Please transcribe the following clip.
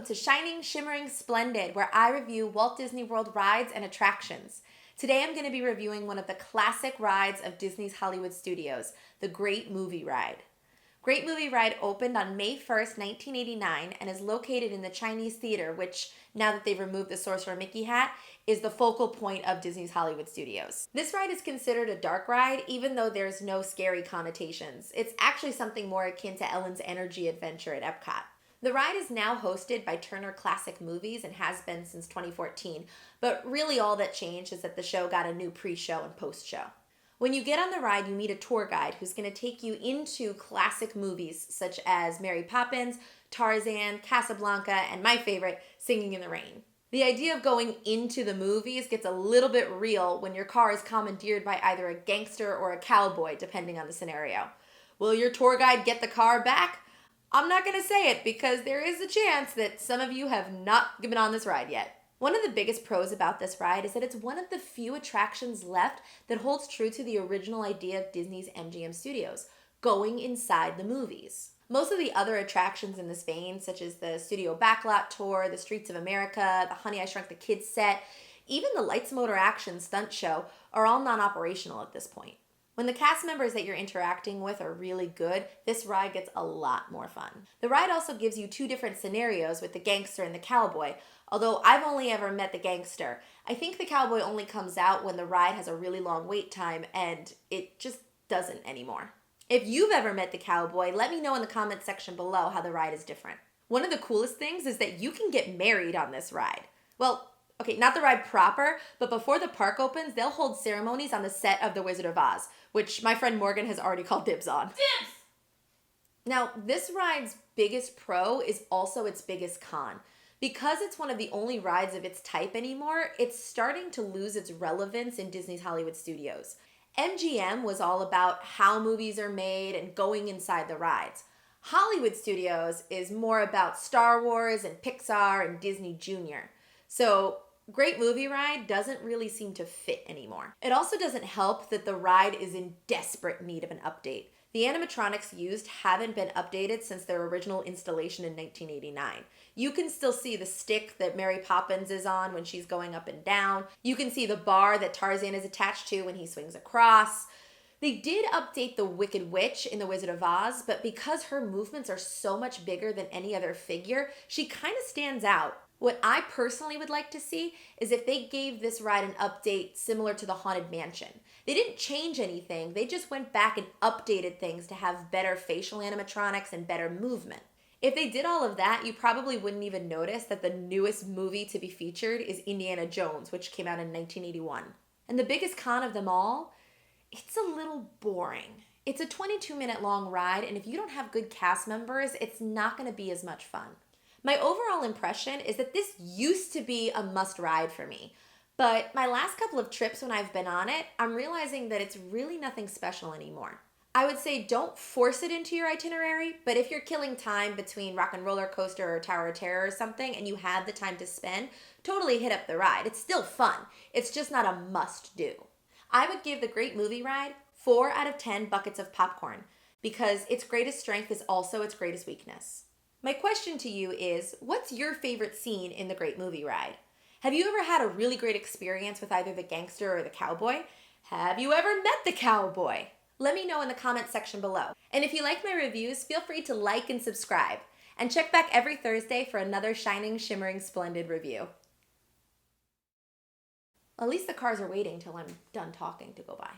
welcome to Shining, Shimmering, Splendid, where I review Walt Disney World rides and attractions. Today I'm going to be reviewing one of the classic rides of Disney's Hollywood Studios, the Great Movie Ride. Great Movie Ride opened on May 1st, 1989 and is located in the Chinese Theater, which, now that they've removed the Sorcerer Mickey hat, is the focal point of Disney's Hollywood Studios. This ride is considered a dark ride, even though there's no scary connotations. It's actually something more akin to Ellen's Energy Adventure at Epcot. The ride is now hosted by Turner Classic Movies and has been since 2014, but really all that changed is that the show got a new pre-show and post-show. When you get on the ride, you meet a tour guide who's going to take you into classic movies such as Mary Poppins, Tarzan, Casablanca, and my favorite, Singing in the Rain. The idea of going into the movies gets a little bit real when your car is commandeered by either a gangster or a cowboy, depending on the scenario. Will your tour guide get the car back? I'm not going to say it because there is a chance that some of you have not been on this ride yet. One of the biggest pros about this ride is that it's one of the few attractions left that holds true to the original idea of Disney's MGM Studios, going inside the movies. Most of the other attractions in this vein, such as the Studio Backlot Tour, the Streets of America, the Honey, I Shrunk the Kids set, even the Lights Motor Action stunt show, are all non-operational at this point. When the cast members that you're interacting with are really good, this ride gets a lot more fun. The ride also gives you two different scenarios with the gangster and the cowboy, although I've only ever met the gangster. I think the cowboy only comes out when the ride has a really long wait time, and it just doesn't anymore. If you've ever met the cowboy, let me know in the comment section below how the ride is different. One of the coolest things is that you can get married on this ride. Well, okay, not the ride proper, but before the park opens, they'll hold ceremonies on the set of The Wizard of Oz, which my friend Morgan has already called dibs on. Dibs! Now, this ride's biggest pro is also its biggest con. Because it's one of the only rides of its type anymore, it's starting to lose its relevance in Disney's Hollywood Studios. MGM was all about how movies are made and going inside the rides. Hollywood Studios is more about Star Wars and Pixar and Disney Junior. So Great Movie Ride doesn't really seem to fit anymore. It also doesn't help that the ride is in desperate need of an update. The animatronics used haven't been updated since their original installation in 1989. You can still see the stick that Mary Poppins is on when she's going up and down. You can see the bar that Tarzan is attached to when he swings across. They did update the Wicked Witch in The Wizard of Oz, but because her movements are so much bigger than any other figure, she kind of stands out. What I personally would like to see is if they gave this ride an update similar to the Haunted Mansion. They didn't change anything, they just went back and updated things to have better facial animatronics and better movement. If they did all of that, you probably wouldn't even notice that the newest movie to be featured is Indiana Jones, which came out in 1981. And the biggest con of them all, it's a little boring. It's a 22-minute long ride, and if you don't have good cast members, it's not going to be as much fun. My overall impression is that this used to be a must-ride for me, but my last couple of trips when I've been on it, I'm realizing that it's really nothing special anymore. I would say don't force it into your itinerary, but if you're killing time between Rock and Roller Coaster or Tower of Terror or something and you have the time to spend, totally hit up the ride. It's still fun. It's just not a must-do. I would give the Great Movie Ride 4 out of 10 buckets of popcorn because its greatest strength is also its greatest weakness. My question to you is, what's your favorite scene in the Great Movie Ride? Have you ever had a really great experience with either the gangster or the cowboy? Have you ever met the cowboy? Let me know in the comment section below. And if you like my reviews, feel free to like and subscribe. And check back every Thursday for another Shining, Shimmering, Splendid review. At least the cars are waiting till I'm done talking to go by.